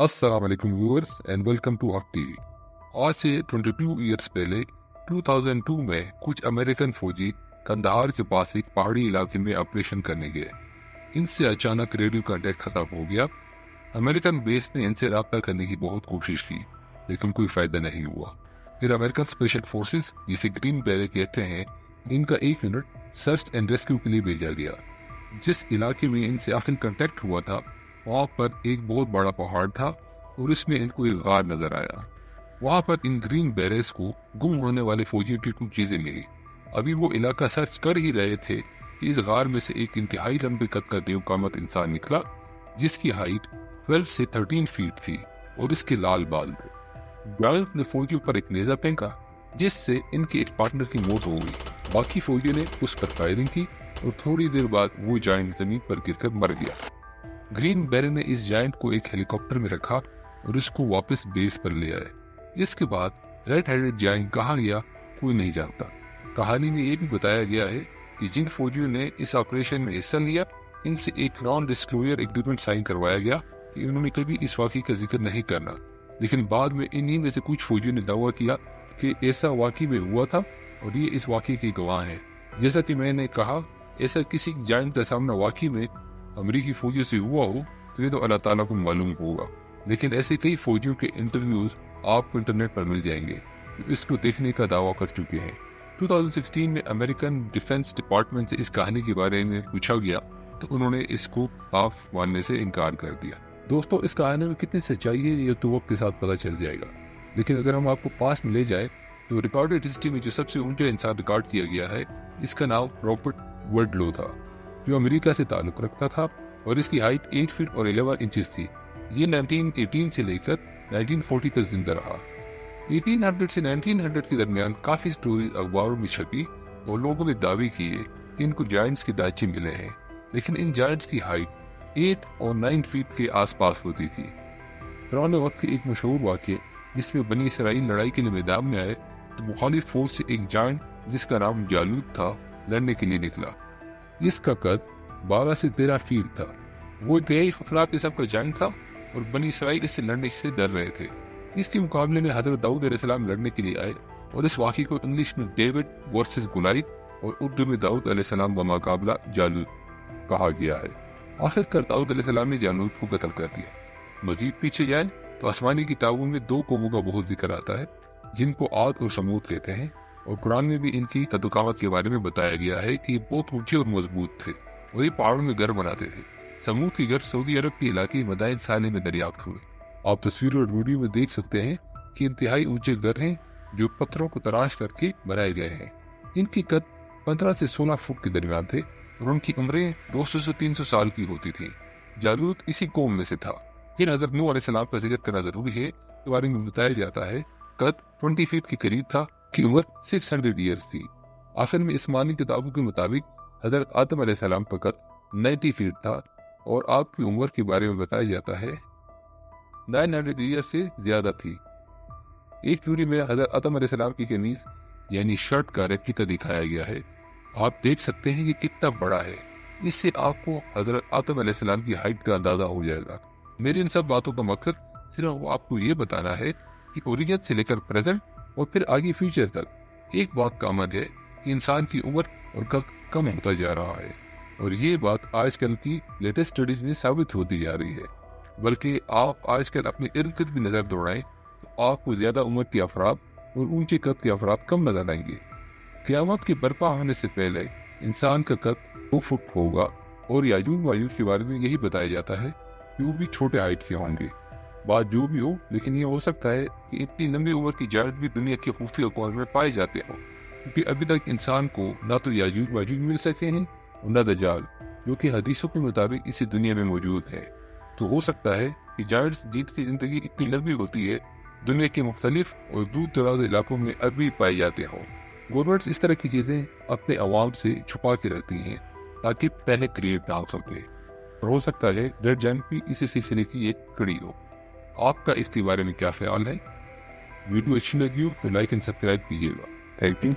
अस्सलाम वालेकुम viewers and welcome to हक टीवी। आज से 22 ईयर्स पहले 2002 में कुछ अमेरिकन फौजी कंधार के पास एक पहाड़ी इलाके में ऑपरेशन करने गए। इनसे अचानक रेडियो कांटेक्ट खत्म हो गया। अमेरिकन बेस ने इनसे रब्ता करने की बहुत कोशिश की, लेकिन कोई फायदा नहीं हुआ। फिर अमेरिकन स्पेशल फोर्सेस, जिसे ग्रीन बेरेट कहते हैं, इनका एक यूनिट सर्च एंड रेस्क्यू के लिए भेजा गया। जिस इलाके में इनसे आखिर कांटेक्ट हुआ था, वहाँ पर एक बहुत बड़ा पहाड़ था और इसमें इनको एक गार नजर आया। वहाँ पर इन ग्रीन बेरेट्स को गुम होने वाले फौजियों की कुछ चीजें मिली। अभी वो इलाका सर्च कर ही रहे थे कि इस गार में से एक इंतहाई लंबे कद का देवकामत इंसान निकला, जिसकी हाइट 12 से 13 फीट थी और इसके लाल बाल थे। जायंट ने फौजियों पर एक नेजा फेंका, जिससे इनके एक पार्टनर की मौत हो गई। बाकी फौजियों ने उस पर फायरिंग की और थोड़ी देर बाद वो जायंट जमीन पर गिरकर मर गया। ग्रीन बेरेट ने इस जायंट को एक हेलीकॉप्टर में रखा और इसको वापस बेस पर ले आए। इसके बाद रेड हेडेड जायंट कहाँ गया कोई नहीं जानता। कहानी में ये भी बताया गया है कि जिन फौजियों ने इस ऑपरेशन में हिस्सा लिया, इनसे एक नॉन डिस्क्लोजर एग्रीमेंट साइन करवाया गया कि उन्होंने कभी इस वाकई का जिक्र नहीं करना। लेकिन बाद में इन्हीं में से कुछ फौजियों ने दावा किया कि ऐसा वाकई में हुआ था और ये इस वाकई के गवाह हैं। जैसा कि मैंने कहा, ऐसा किसी जायंट का सामना वाकई में अमेरिकी फौजियों से हुआ हो तो ये तो अल्लाह ताला को मालूम होगा। लेकिन ऐसे कई फौजियों के इंटरव्यूज आपको इंटरनेट पर मिल जाएंगे जो इसको देखने का दावा कर चुके हैं। 2016 में अमेरिकन डिफेंस डिपार्टमेंट से इस कहानी के बारे में पूछा गया तो उन्होंने इसको साफ मानने से इनकार कर दिया। दोस्तों, इस कहानी में कितनी सच्चाई है ये तो वक्त के साथ पता चल जाएगा। लेकिन अगर हम आपको पास में ले जाए तो रिकॉर्डेड हिस्ट्री में जो सबसे ऊंचा इंसान रिकॉर्ड किया गया है, इसका नाम रॉबर्ट वुडलो था, जो अमेरिका से ताल्लुक रखता था और इसकी हाइट 8 फीट और 11 इंचेस थी। ये 1918 से लेकर 1940 तक जिंदा रहा। 1800 से 1900 के दरमियान काफी स्टोरीज अखबारों में छपी और लोगों ने दावे किए कि इनको जायंट्स के ढांचे मिले हैं, लेकिन इन जायंट्स की हाइट 8 और 9 फीट के आसपास होती थी। पुराने वक्त के एक मशहूर वाक़या जिसमें बनी इसराइल लड़ाई के लिए मैदान में आए तो मुखालिफ फौज से एक जायंट जिसका नाम जालूत था लड़ने के लिए निकला। इसका कद 12 से 13 फीट था। वो इंतहाई खतरनाक किस्म का जायंट था और बनी इसराइल इससे लड़ने से डर रहे थे। इसके मुकाबले में हजरत दाऊद अलैहिस्सलाम लड़ने के लिए आए और इस वाक़े को इंग्लिश में डेविड वर्सेस गोलियत और उर्दू में दाऊद अलैहिस्सलाम व मुकाबला जालूत कहा गया है। आखिरकार दाऊद अलैहिस्सलाम ने जालूत को कत्ल कर दिया। मजीद पीछे जाए तो आसमानी किताबों में 2 कौमों का बहुत जिक्र आता है, जिनको आद और समूद कहते हैं, और कुरान में भी इनकी कद्दुकामत के बारे में बताया गया है कि ये बहुत ऊंचे और मजबूत थे और ये पहाड़ों में घर बनाते थे। समूद के घर सऊदी अरब के इलाके मदाइन साले में दरियाफ्त हुए। आप तस्वीर और वीडियो में देख सकते हैं कि इंतहाई ऊंचे घर हैं जो पत्थरों को तराश करके बनाए गए हैं। इनकी कद 15 से 16 फुट के दरमियान थे और उनकी उम्रें 200 से 300 साल की होती थी। जालूत इसी कौम में से था। फिर हजरत नूह अलैहिस्सलाम का जिक्र करना जरूरी है। के बारे में बताया जाता है कद 20 फीट के करीब था, की उम्र 600 ईयर्स थी। आखिर में इस्मानी किताबों के मुताबिक हजरत आदम अलैहिस्सलाम का कद 90 फीट था और आपकी उम्र के बारे में बताया जाता है 900 ईयर्स से ज्यादा थी। एक थ्योरी में हजरत आदम अलैहिस्सलाम की कमीज यानी शर्ट का रेप्लिका दिखाया गया है। आप देख सकते हैं कि कितना बड़ा है। इससे आपको हजरत आदम अलैहिस्सलाम की हाइट का अंदाजा हो जाएगा। मेरी इन सब बातों का मकसद सिर्फ आपको ये बताना है कि ओरिजिन से लेकर प्रेजेंट और फिर आगे फ्यूचर तक एक बात कॉमन है कि इंसान की उम्र और कद कम होता जा रहा है, और ये बात आजकल की लेटेस्ट स्टडीज में साबित होती जा रही है। बल्कि आप आजकल अपने इर्द गिर्द भी नजर दौड़ाएं तो आपको ज्यादा उम्र के अफराद और ऊंचे कद के अफराद कम नजर आएंगे। क़यामत के बर्पा होने से पहले इंसान का कद 2 फुट होगा और याजूज माजूज के बारे में यही बताया जाता है कि वो भी छोटे हाइट के होंगे। बात जो भी हो, लेकिन ये हो सकता है कि इतनी लंबी उम्र की जायंट भी दुनिया के खुफिया अक़वाम में पाए जाते हो, क्योंकि अभी तक इंसान को ना तो याजूज माजूज मिल सके हैं और न दज्जाल, जो कि हदीसों के मुताबिक इसी दुनिया में मौजूद है। तो हो सकता है कि जायंट्स जिनकी जिंदगी इतनी लंबी होती है दुनिया के मुख्तलिफ और दूर दराज इलाकों में अभी पाए जाते हों। गवर्नमेंट्स इस तरह की चीजें अपने अवाम से छुपा के रखती हैं ताकि पहले क्रिएट ना हो सके, और हो सकता है रेड जायंट भी इसी सिलसिले की एक कड़ी हो। आपका इसके बारे में क्या ख्याल है? वीडियो अच्छी लगी हो तो लाइक एंड सब्सक्राइब कीजिएगा। Thank you.